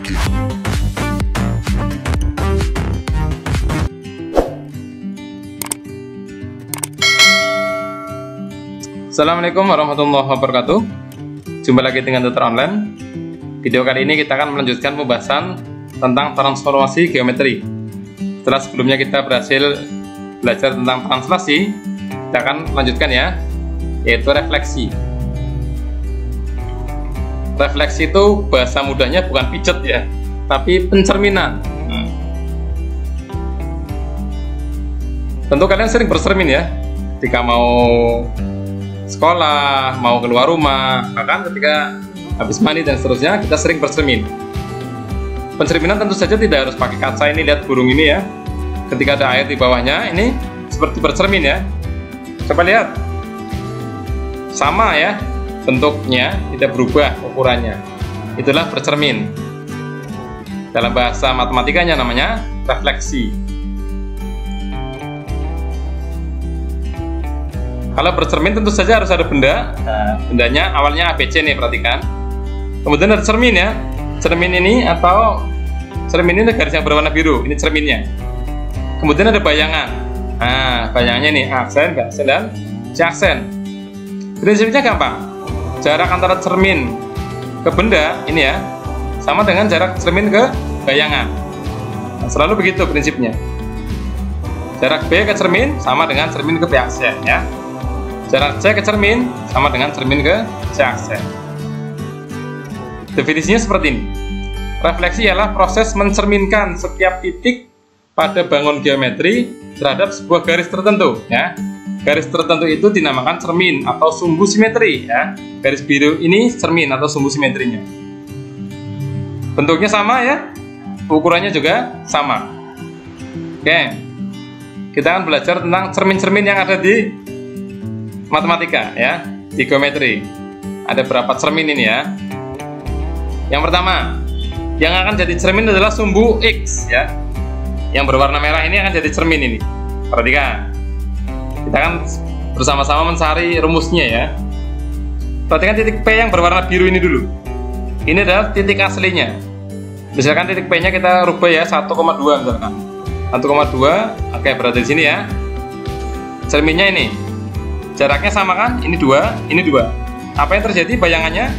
lagi. Assalamualaikum warahmatullahi wabarakatuh. Jumpa lagi dengan Tutor Online. Video kali ini kita akan melanjutkan pembahasan tentang transformasi geometri. Setelah sebelumnya kita berhasil belajar tentang translasi, kita akan melanjutkan ya, yaitu refleksi. Refleksi itu bahasa mudahnya bukan pijet ya, tapi pencerminan. Tentu kalian sering bercermin ya, ketika mau sekolah, mau keluar rumah, bahkan ketika habis mandi dan seterusnya, kita sering bercermin. Pencerminan tentu saja tidak harus pakai kaca. Ini lihat burung ini ya, ketika ada air di bawahnya, ini seperti bercermin ya. Coba lihat, sama ya, bentuknya tidak berubah ukurannya. Itulah bercermin. Dalam bahasa matematikanya namanya refleksi. Kalau bercermin tentu saja harus ada benda. Nah, bendanya awalnya ABC nih, perhatikan. Kemudian ada cermin ya. Cermin ini atau cermin ini garis yang berwarna biru. Ini cerminnya. Kemudian ada bayangan. Nah, bayangannya nih aksen, B aksen, dan C aksen. Prinsipnya gampang. Jarak antara cermin ke benda ini ya sama dengan jarak cermin ke bayangan. Nah, selalu begitu prinsipnya. Jarak B ke cermin sama dengan cermin ke B aksen ya. Jarak C ke cermin sama dengan cermin ke C aksen. Definisinya seperti ini. Refleksi ialah proses mencerminkan setiap titik pada bangun geometri terhadap sebuah garis tertentu ya. Garis tertentu itu dinamakan cermin atau sumbu simetri ya. Garis biru ini cermin atau sumbu simetrinya. Bentuknya sama ya. Ukurannya juga sama. Oke. Kita akan belajar tentang cermin-cermin yang ada di matematika ya, di geometri. Ada berapa cermin ini ya. Yang pertama, yang akan jadi cermin adalah sumbu X ya. Yang berwarna merah ini akan jadi cermin ini. Perhatikan. Kita akan bersama-sama mencari rumusnya ya. Perhatikan titik P yang berwarna biru ini dulu. Ini adalah titik aslinya. Misalkan titik P-nya kita rubah ya 1,2 misalkan. 1,2. Oke, berada di sini ya. Cerminnya ini. Jaraknya sama kan? Ini 2, ini 2. Apa yang terjadi bayangannya?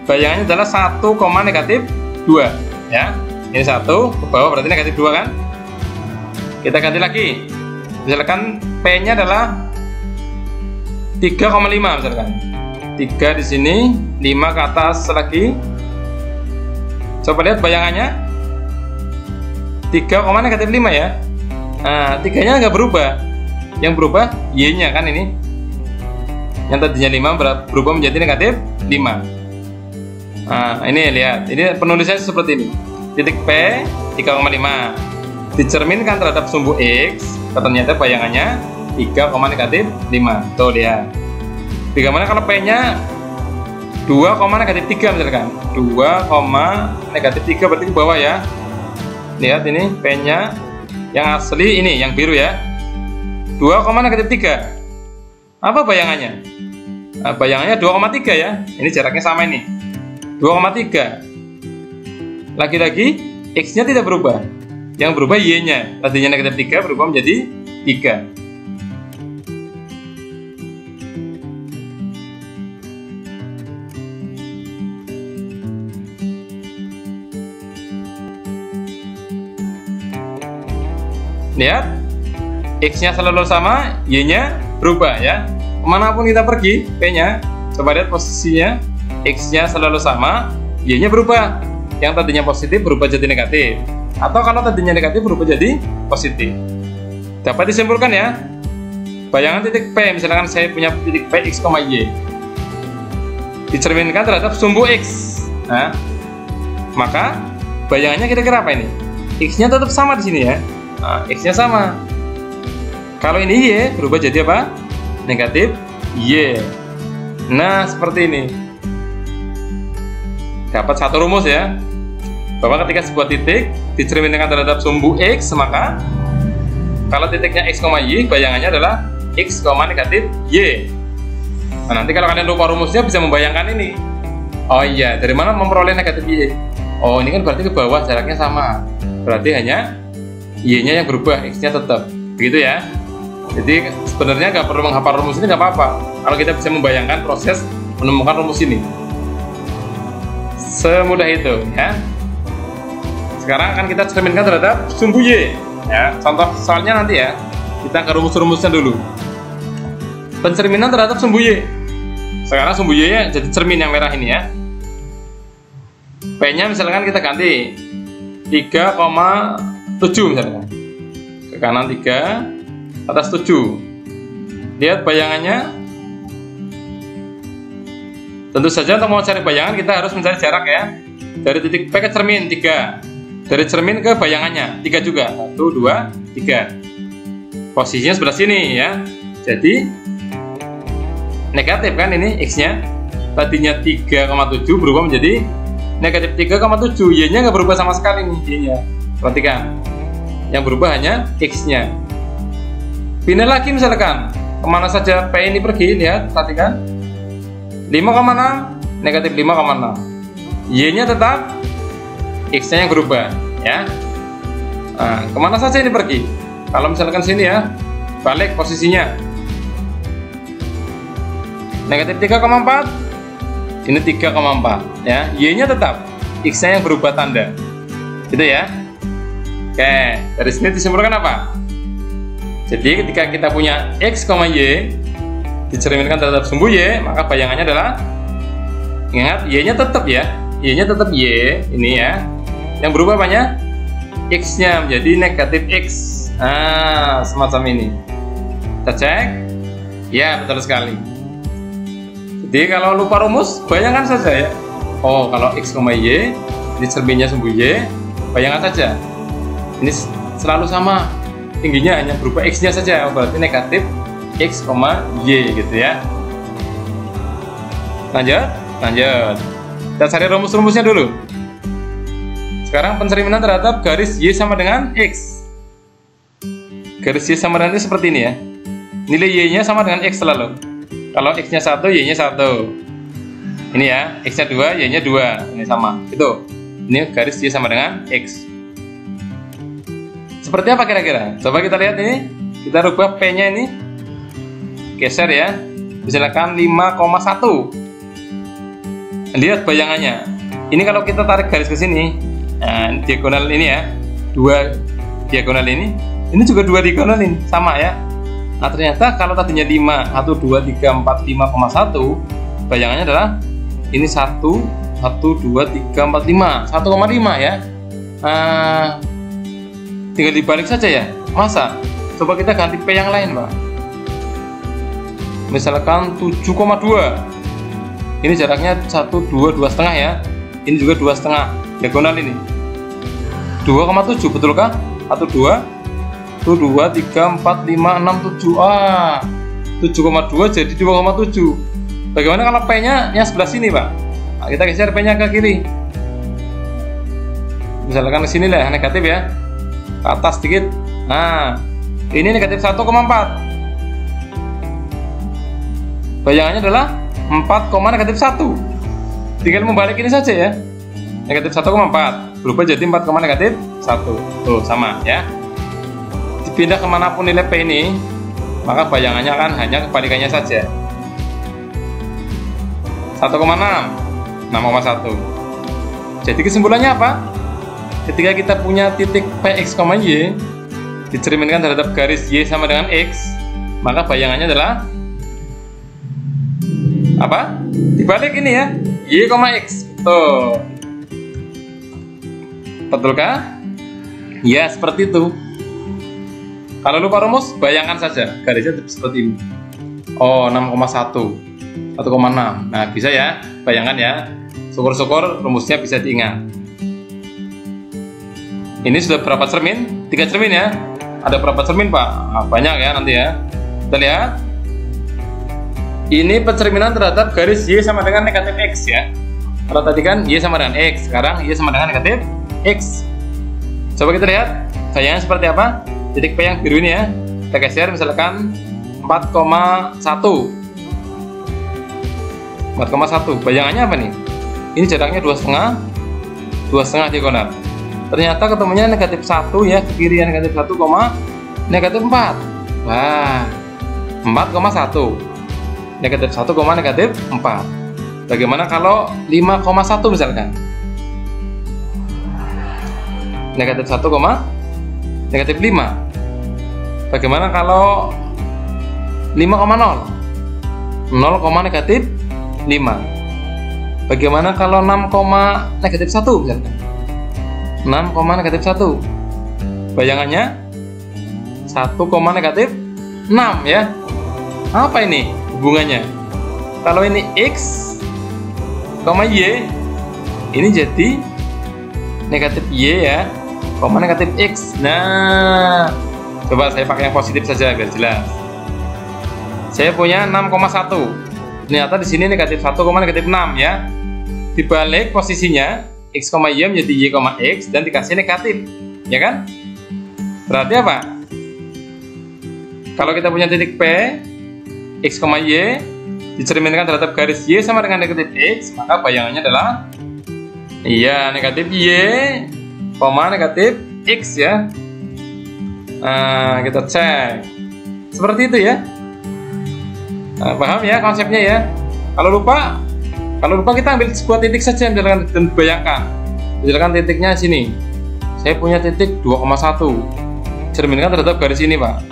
Bayangannya adalah 1,-2 ya. Ini 1 ke bawah berarti negatif 2 kan? Kita ganti lagi. Misalkan P-nya adalah 3,5 misalkan. 3 di sini, 5 ke atas lagi. Coba lihat bayangannya. 3,-5 ya. Nah, 3-nya nggak berubah. Yang berubah Y-nya kan ini. Yang tadinya 5 berubah menjadi negatif 5. Nah, ini lihat. Ini penulisannya seperti ini. Titik P 3,5 dicerminkan terhadap sumbu X. Ternyata bayangannya 3,-5. Tuh lihat. Bagaimana kalau P-nya 2,-3 misalkan. 2,-3 berarti ke bawah ya. Lihat ini P-nya yang asli ini, yang biru ya. 2,-3. Apa bayangannya? Nah, bayangannya 2,3 ya. Ini jaraknya sama ini. 2,3. Lagi-lagi X-nya tidak berubah. Yang berubah Y-nya. Tadinya negatif 3 berubah menjadi 3. Lihat. X-nya selalu sama, Y-nya berubah ya. Kemanapun kita pergi, P-nya, coba lihat posisinya, X-nya selalu sama, Y-nya berubah. Yang tadinya positif berubah jadi negatif. Atau kalau tadinya negatif berubah jadi positif. Dapat disimpulkan ya. Bayangan titik P, misalkan saya punya titik P X, Y, dicerminkan terhadap sumbu X. Nah, maka bayangannya kira-kira apa ini? X-nya tetap sama di sini ya. Nah, X-nya sama. Kalau ini Y berubah jadi apa? Negatif Y. Nah, seperti ini. Dapat satu rumus ya. Bahwa ketika sebuah titik dicerminkan terhadap sumbu X, maka kalau titiknya X, Y, bayangannya adalah X, negatif Y. Nah, nanti kalau kalian lupa rumusnya bisa membayangkan ini. Oh iya, dari mana memperoleh negatif Y? Oh, ini kan berarti ke bawah jaraknya sama. Berarti hanya Y-nya yang berubah, X-nya tetap. Begitu ya. Jadi sebenarnya nggak perlu menghafal rumus ini, nggak apa-apa. Kalau kita bisa membayangkan proses menemukan rumus ini. Semudah itu ya. Sekarang akan kita cerminkan terhadap sumbu Y. Ya, contoh soalnya nanti ya. Kita ke rumus-rumusnya dulu. Pencerminan terhadap sumbu Y. Sekarang sumbu Y nya jadi cermin yang merah ini ya. P-nya misalkan kita ganti 3,7 misalkan. Ke kanan 3, atas 7. Lihat bayangannya. Tentu saja untuk mau cari bayangan kita harus mencari jarak ya. Dari titik P ke cermin 3. Dari cermin ke bayangannya 3 juga. 1, 2, 3. Posisinya sebelah sini ya. Jadi negatif kan ini X-nya. Tadinya 3,7 berubah menjadi negatif 3,7. Y-nya nggak berubah sama sekali nih Y-nya. Perhatikan. Yang berubah hanya X-nya. Pindah lagi misalkan. Kemana saja P ini pergi, lihat, perhatikan. 5,6, negatif 5,6. Y-nya tetap, X-nya yang berubah ya. Nah, kemana saja ini pergi? Kalau misalkan sini ya, balik posisinya. Negatif 3,4. Ini 3,4 ya. Y-nya tetap, X-nya yang berubah tanda. Gitu ya. Oke, dari sini disimpulkan apa? Jadi ketika kita punya X, Y dicerminkan terhadap sumbu Y, maka bayangannya adalah, ingat Y-nya tetap ya. Y-nya tetap Y ini ya. Yang berubah apanya? X-nya menjadi negatif X. Nah, semacam ini. Kita cek. Ya, betul sekali. Jadi kalau lupa rumus, bayangkan saja ya. Oh, kalau X, Y, ini cerminnya sumbu Y, bayangkan saja. Ini selalu sama. Tingginya hanya berubah X-nya saja, berarti negatif X, Y gitu ya. Lanjut. Kita cari rumus-rumusnya dulu. Sekarang pencerminan terhadap garis Y sama dengan X. Garis Y sama dengan ini seperti ini ya. Nilai Y-nya sama dengan X selalu. Kalau X-nya 1, Y-nya 1. Ini ya, X-nya 2, Y-nya 2. Ini sama. Itu. Ini garis Y sama dengan X. Seperti apa kira-kira? Coba kita lihat ini. Kita rubah P-nya ini. Geser ya. Misalkan 5,1. Lihat bayangannya. Ini kalau kita tarik garis ke sini, nah, diagonal ini ya. 2 diagonal ini juga 2 diagonal ini, sama ya. Nah, ternyata kalau tadinya 5, 1, 2, 3, 4, 5,1, bayangannya adalah ini 1, 1, 2, 3, 4, 5, 1,5 ya. Tinggal dibalik saja ya. Masa? Coba kita ganti P yang lain, Pak. Misalkan 7,2. Ini jaraknya 1, 2, 2,5 ya. Ini juga 2,5 diagonal ini. 2,7 betulkah? 1, 2, 1, 2, 3, 4, 5, 6, 7. 7,2 jadi 2,7. Bagaimana kalau P-nya yang sebelah sini, Pak? Nah, kita geser P-nya ke kiri. Misalkan ke sini lah, negatif ya. Ke atas sedikit. Nah, ini negatif 1,4. Bayangannya adalah 4, negatif 1. Tinggal membalik ini saja ya. Negatif 1,4 berubah jadi 4, negatif 1. Tuh, sama ya. Dipindah kemanapun nilai P ini, maka bayangannya kan hanya kebalikannya saja. 1,6, 6,1. Jadi kesimpulannya apa? Ketika kita punya titik Px, Y dicerminkan terhadap garis Y sama dengan X, maka bayangannya adalah apa? Dibalik ini ya, Y, X. Tuh. Betulkah? Ya, seperti itu. Kalau lupa rumus, bayangkan saja garisnya seperti ini. Oh, 6,1, 1,6. Nah, bisa ya, bayangkan ya. Syukur-syukur rumusnya bisa diingat. Ini sudah berapa cermin? 3 cermin ya. Ada berapa cermin, Pak? Nah, banyak ya nanti ya. Kita lihat. Ini pencerminan terhadap garis Y sama dengan negatif X ya. Kalau tadi kan Y sama dengan X, sekarang Y sama dengan negatif X. Coba kita lihat bayangan seperti apa. Titik P yang biru ini ya. Kita geser misalkan 4,1. 4,1. Bayangannya apa nih? Ini jaraknya 2,5. 2,5 diagonal. Ternyata ketemunya negatif 1 ya, ke kiri ya, negatif 1, negatif 4. Wah, 4,1. Negatif 1, negatif 4. Bagaimana kalau 5,1 misalkan? Negatif 1, negatif 5. Bagaimana kalau 5,0? 0, negatif 5. Bagaimana kalau 6, negatif 1 misalkan? 6, negatif 1. Bayangannya 1, negatif 6 ya. Apa ini hubungannya? Kalau ini X, Y, ini jadi negatif Y ya, negatif X. Nah, coba saya pakai yang positif saja biar jelas. Saya punya 6,1. Ternyata di sini negatif 1, negatif 6 ya. Dibalik posisinya X, Y menjadi Y, X dan dikasih negatif, ya kan? Berarti apa? Kalau kita punya titik P, X, Y dicerminkan terhadap garis Y sama dengan negatif X, maka bayangannya adalah negatif Y, negatif X ya. Nah, kita cek seperti itu ya. Nah, paham ya konsepnya ya. Kalau lupa kita ambil sebuah titik saja misalkan, dan bayangkan misalkan titiknya sini. Saya punya titik 2,1 cerminkan terhadap garis ini Pak.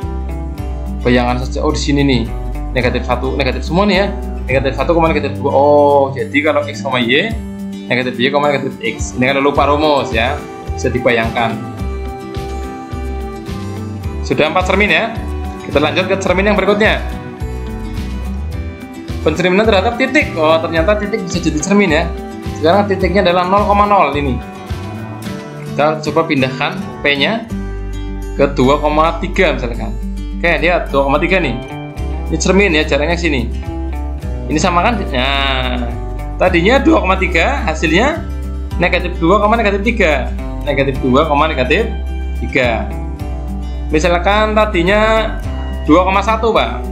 Bayangan saja, oh di sini nih negatif 1, negatif semua nih ya, negatif 1, negatif 2. Oh, jadi kalau X, Y, negatif Y, negatif X. Ini kalau lupa rumus ya, bisa dibayangkan. Sudah 4 cermin ya. Kita lanjut ke cermin yang berikutnya. Pencerminan terhadap titik. Oh, ternyata titik bisa jadi cermin ya. Sekarang titiknya adalah 0,0 ini. Kita coba pindahkan P-nya ke 2,3 misalkan. Oke, lihat 2,3 nih. Ini cermin ya, jaraknya sini. Ini sama kan? Nah, tadinya 2,3, hasilnya negatif 2, negatif 3. Negatif 2, negatif 3. Misalkan tadinya 2,1 Pak.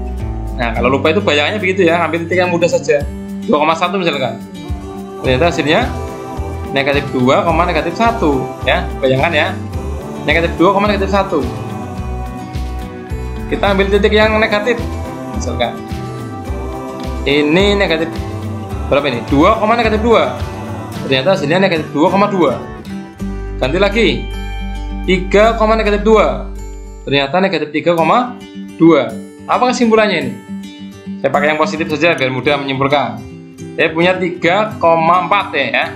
Nah, kalau lupa itu bayangannya begitu ya, ambil titik yang mudah saja. 2,1 misalkan. Ternyata hasilnya negatif 2, negatif 1 ya. Bayangkan ya. Negatif 2, negatif 1. Kita ambil titik yang negatif. Misalkan. Ini negatif berapa ini? 2, negatif 2. Ternyata hasilnya negatif 2,2. Ganti lagi. 3, negatif 2. Ternyata negatif 3,2. Apa kesimpulannya ini? Saya pakai yang positif saja biar mudah menyimpulkan. Saya punya 3,4 ya.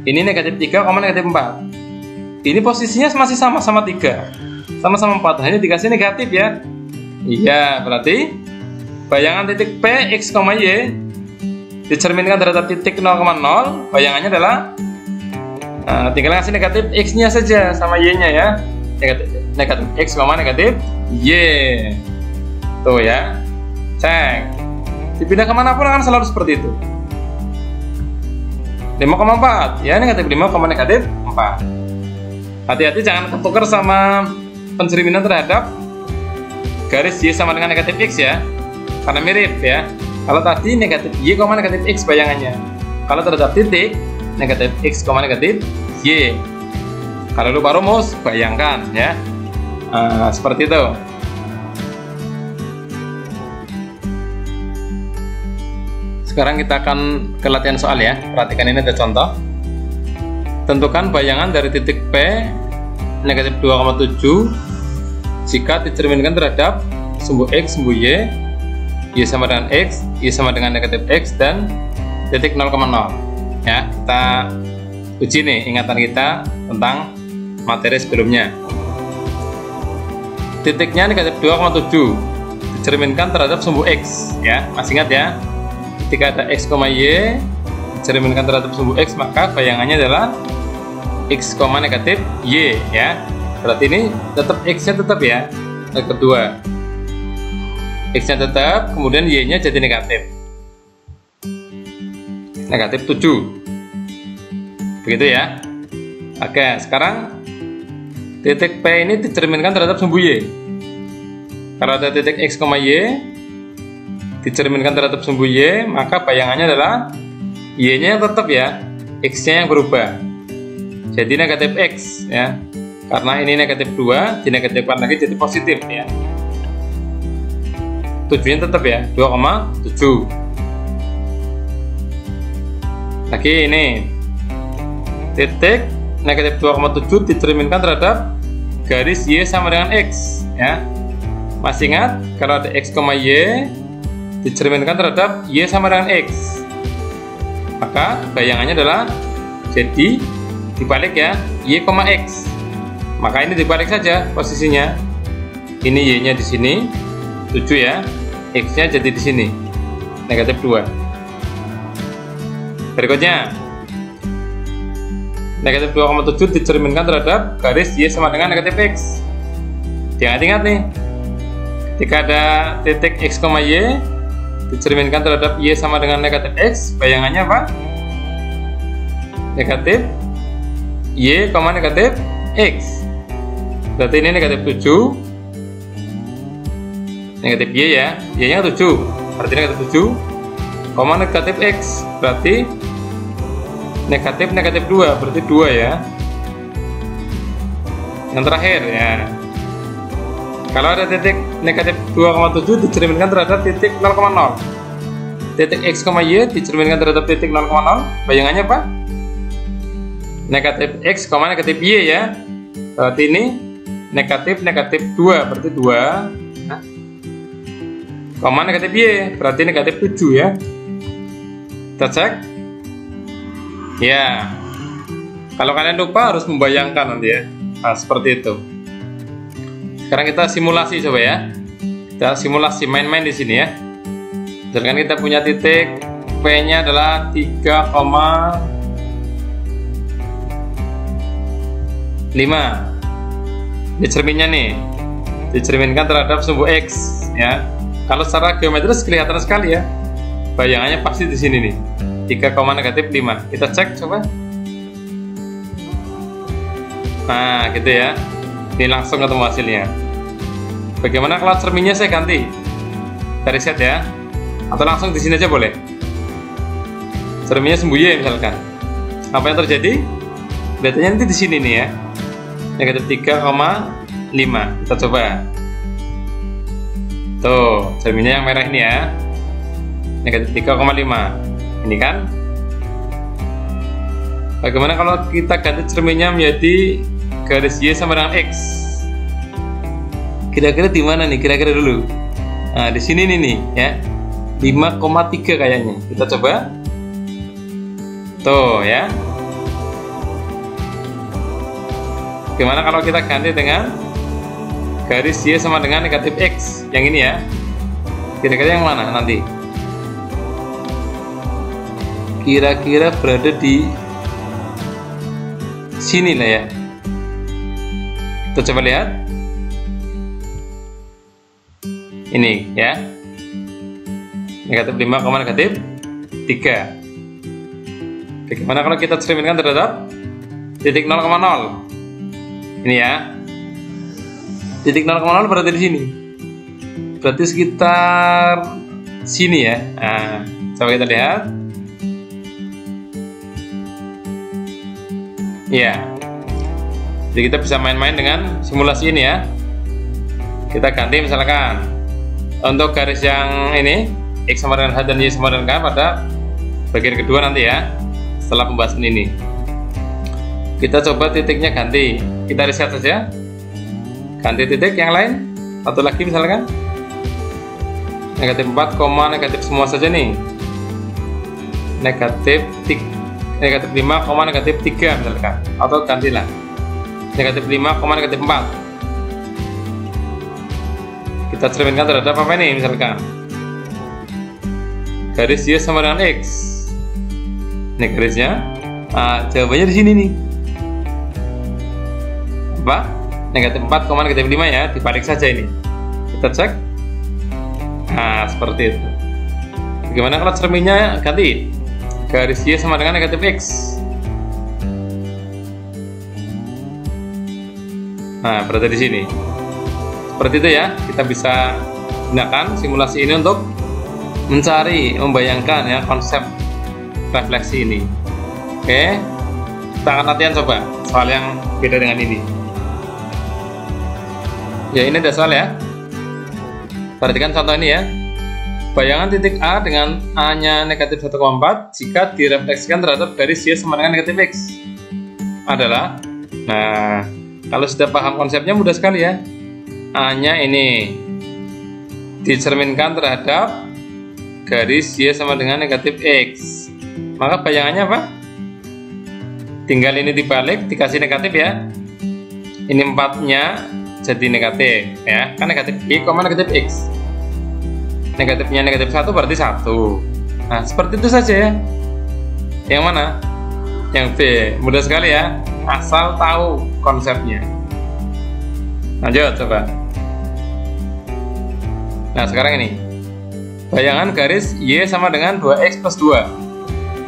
Ini negatif 3, negatif 4. Ini posisinya masih sama-sama 3, sama-sama 4, hanya dikasih negatif ya. Iya, berarti bayangan titik P, X, Y dicerminkan terhadap titik 0,0. Bayangannya adalah tinggal kasih negatif X nya saja sama Y nya ya. Negatif X, negatif Y. Tuh ya, cek. Dipindah kemanapun akan selalu seperti itu. 5,4 ya, negatif 5, negatif 4. Hati-hati jangan ketukar sama pencerminan terhadap garis Y sama dengan negatif X ya, karena mirip ya. Kalau tadi negatif Y, negatif X bayangannya. Kalau terhadap titik negatif X, negatif Y. Kalau lupa rumus, bayangkan ya. Seperti itu. Sekarang kita akan ke latihan soal ya. Perhatikan, ini ada contoh. Tentukan bayangan dari titik P negatif 2,7 jika dicerminkan terhadap sumbu X, sumbu Y, Y sama dengan X, Y sama dengan negatif X, dan titik 0,0 ya. Kita uji nih ingatan kita tentang materi sebelumnya. Titiknya negatif 2,7 dicerminkan terhadap sumbu X ya, masih ingat ya. Ketika ada X, Y dicerminkan terhadap sumbu X, maka bayangannya adalah X, negatif Y ya. Berarti ini tetap X nya tetap ya, yang kedua X nya tetap, kemudian Y nya jadi negatif 7, begitu ya. Oke, sekarang titik P ini dicerminkan terhadap sumbu Y. Kalau ada titik X, Y dicerminkan terhadap sumbu Y, maka bayangannya adalah Y nya yang tetap ya, X nya yang berubah. jadi negatif X ya. Karena ini negatif 2, dinegatifkan lagi jadi positif ya. Tujuannya tetap ya, 2,7. Lagi ini titik negatif 2,7 dicerminkan terhadap garis Y sama dengan X ya. Masih ingat kalau ada X, Y dicerminkan terhadap Y sama dengan X, maka bayangannya adalah jadi dibalik ya, Y, X. Maka ini dibalik saja posisinya. Ini Y nya di sini 7 ya, X nya jadi di sini negatif 2. Berikutnya negatif 2,7 dicerminkan terhadap garis Y sama dengan negatif X. Ingat-ingat nih, ketika ada titik X, Y dicerminkan terhadap Y sama dengan negatif X, bayangannya apa? Negatif Y, negatif X. Berarti ini negatif 7, negatif Y ya, Y nya 7, berarti negatif 7, negatif X, berarti negatif 2, berarti 2 ya. Yang terakhir ya, kalau ada titik negatif 2,7 dicerminkan terhadap titik 0,0, titik X, Y dicerminkan terhadap titik 0,0, bayangannya apa? Negatif X, negatif Y ya. Berarti ini negatif 2, berarti 2, negatif Y, berarti negatif 7 ya. Kita cek ya. Kalau kalian lupa harus membayangkan nanti ya. Nah, seperti itu. Sekarang kita simulasi coba ya. Kita simulasi main-main di sini ya. Misalkan kita punya titik P-nya adalah 3,5. Ini cerminnya nih, dicerminkan terhadap sumbu X ya. Kalau secara geometris kelihatan sekali ya, bayangannya pasti di sini nih, 3,5. Kita cek coba. Nah gitu ya, ini langsung ketemu hasilnya. Bagaimana kalau cerminnya saya ganti, dari set ya, atau langsung di sini aja boleh. Cerminnya sumbu Y misalkan, apa yang terjadi? Kelihatannya nanti di sini nih ya, negatif 3,5. Kita coba. Tuh, cerminnya yang merah ini ya, negatif 3,5. Ini kan. Bagaimana kalau kita ganti cerminnya menjadi garis Y sama dengan X? Kira-kira di mana nih? Kira-kira dulu. Nah, di sini nih ya, 5,3 kayaknya. Kita coba. Tuh ya. Gimana kalau kita ganti dengan garis Y sama dengan negatif X, yang ini ya? Kira-kira yang mana nanti? Kira-kira berada di sini lah ya. Kita coba lihat. Ini ya, negatif 5, negatif 3. Bagaimana kalau kita cerminkan terhadap titik 0,0? Ini ya, titik 0,0 berada di sini, berarti sekitar sini ya. Nah, coba kita lihat. Ya, jadi kita bisa main-main dengan simulasi ini ya. Kita ganti misalkan untuk garis yang ini X sama dengan H dan Y sama dengan K pada bagian kedua nanti ya, setelah pembahasan ini. Kita coba titiknya ganti, kita reset saja, ganti titik yang lain, satu lagi misalkan negatif 4, negatif semua saja nih, negatif 5, negatif 3 misalkan, atau gantilah negatif 5, negatif 4. Kita cerminkan terhadap apa ini misalkan garis Y sama dengan X. Ini garisnya. Nah, jawabannya di sini nih. Apa? Negatif 4, negatif 5 ya, dibalik saja ini. Kita cek. Nah, seperti itu. Bagaimana kalau cerminnya ganti? Garis Y sama dengan negatif X. Nah, berada di sini. Seperti itu ya, kita bisa gunakan simulasi ini untuk mencari, membayangkan ya konsep refleksi ini. Oke, Kita akan latihan coba soal yang beda dengan ini. Ya, ini ada soal ya. Perhatikan contoh ini ya. Bayangan titik A dengan A-nya negatif 1,4 jika direfleksikan terhadap garis Y sama dengan negatif X adalah. Nah, kalau sudah paham konsepnya mudah sekali ya. A-nya ini dicerminkan terhadap garis Y sama dengan negatif X. Maka bayangannya apa? Tinggal ini dibalik, dikasih negatif ya. Ini 4-nya jadi negatif ya. Kan negatif Y, negatif X. Negatifnya negatif 1 berarti 1. Nah, seperti itu saja ya. Yang mana? Yang B. Mudah sekali ya, asal tahu konsepnya. Lanjut coba. Nah, sekarang ini bayangan garis Y sama dengan 2X plus 2.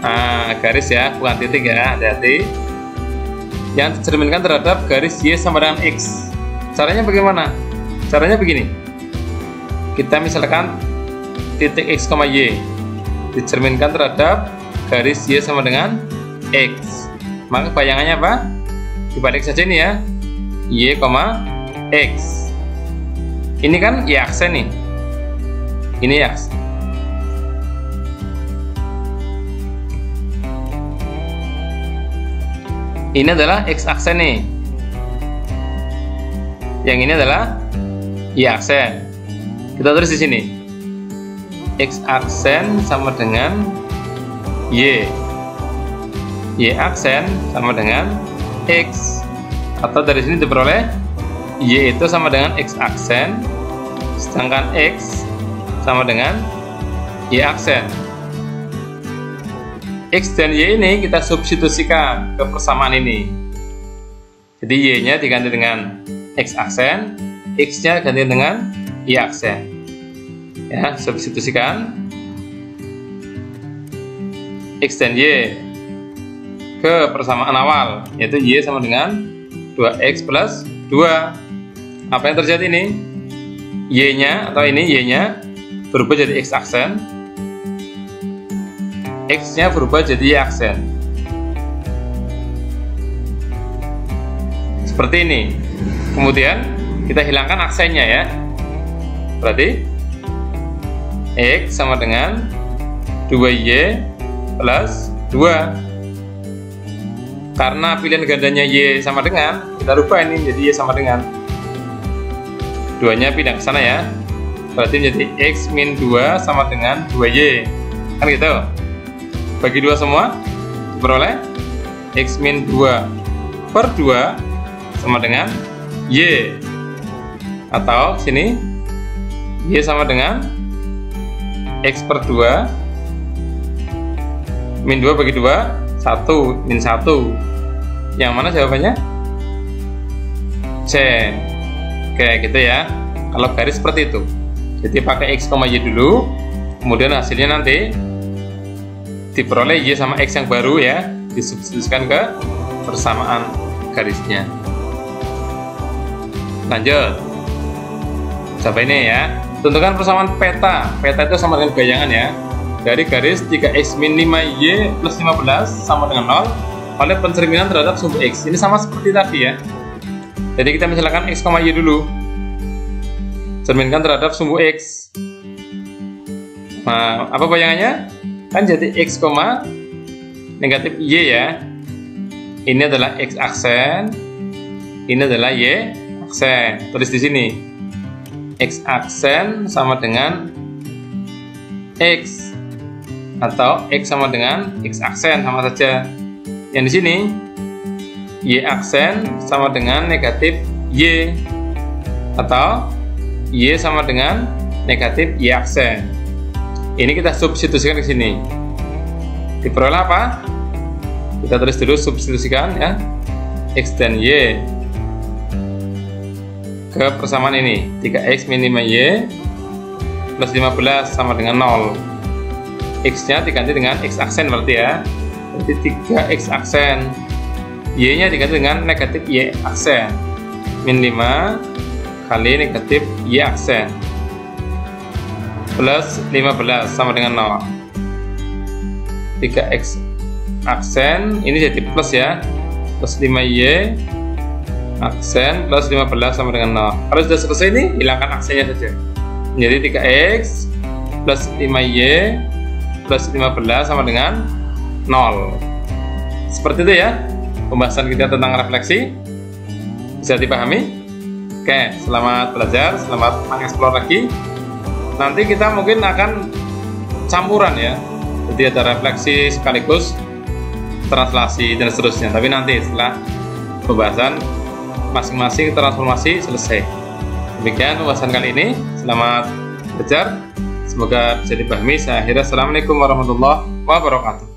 Nah, garis ya, bukan titik ya, hati-hati. Yang dicerminkan terhadap garis Y sama dengan X. Caranya bagaimana? Caranya begini. Kita misalkan titik X, Y dicerminkan terhadap garis Y sama dengan X. Maka bayangannya apa? Dibalik saja ini ya, Y, X. Ini kan Y aksen nih. Ini Y aksen. Ini adalah X aksen nih. Yang ini adalah Y aksen. Kita tulis di sini. X aksen sama dengan Y. Y aksen sama dengan X. Atau dari sini diperoleh Y itu sama dengan X aksen, sedangkan X sama dengan Y aksen. X dan Y ini kita substitusikan ke persamaan ini. Jadi Y-nya diganti dengan X aksen, X-nya ganti dengan Y aksen. Ya, substitusikan X dan Y ke persamaan awal, yaitu Y sama dengan 2X plus 2. Apa yang terjadi ini? Y-nya atau ini Y-nya berubah jadi X aksen, X-nya berubah jadi Y aksen. Seperti ini. Kemudian kita hilangkan aksennya ya. Berarti X sama dengan 2Y plus 2. Karena pilihan gandanya Y sama dengan, kita rubah ini jadi Y sama dengan 2-nya pindah ke sana ya. Berarti menjadi X min 2 sama dengan 2Y. Kan gitu. Bagi 2 semua diperoleh X min 2 per 2 sama dengan Y. Atau sini Y sama dengan X per 2 min 2 bagi 2 1 min 1. Yang mana jawabannya? C. Kayak gitu ya. Kalau garis seperti itu, jadi pakai X, Y dulu, kemudian hasilnya nanti diperoleh Y sama X yang baru ya, disubstitusikan ke persamaan garisnya. Lanjut. Coba ini ya. Tentukan persamaan peta. Peta itu sama dengan bayangan ya. Dari garis 3X min 5Y plus 15 sama dengan 0 oleh pencerminan terhadap sumbu X. Ini sama seperti tadi ya. Jadi kita misalkan X, Y dulu. Cerminkan terhadap sumbu X. Nah, apa bayangannya? Kan jadi X, negatif Y ya. Ini adalah X aksen. Ini adalah Y aksen. Tulis di sini. X aksen sama dengan X, atau X sama dengan X aksen, sama saja. Yang di sini Y aksen sama dengan negatif Y, atau Y sama dengan negatif Y aksen. Ini kita substitusikan ke sini. Diperoleh apa? Kita tulis dulu, substitusikan ya. X dan Y ke persamaan ini, 3X min 5Y plus 15 sama dengan 0. X nya diganti dengan X aksen berarti ya. Berarti 3X aksen, Y nya diganti dengan negatif Y aksen, min 5 kali negatif Y aksen plus 15 sama dengan 0. 3X aksen ini jadi plus ya, plus 5Y aksen plus 15 sama dengan 0. Kalau sudah selesai ini, hilangkan aksennya saja. Menjadi 3X plus 5Y plus 15 sama dengan 0. Seperti itu ya pembahasan kita tentang refleksi. Bisa dipahami? Oke, selamat belajar, selamat mengeksplor lagi. Nanti kita mungkin akan campuran ya. Jadi ada refleksi sekaligus translasi dan seterusnya. Tapi nanti setelah pembahasan masing-masing transformasi selesai. Demikian pembahasan kali ini. Selamat belajar. Semoga bisa dipahami. Saya akhiri. Assalamualaikum warahmatullahi wabarakatuh.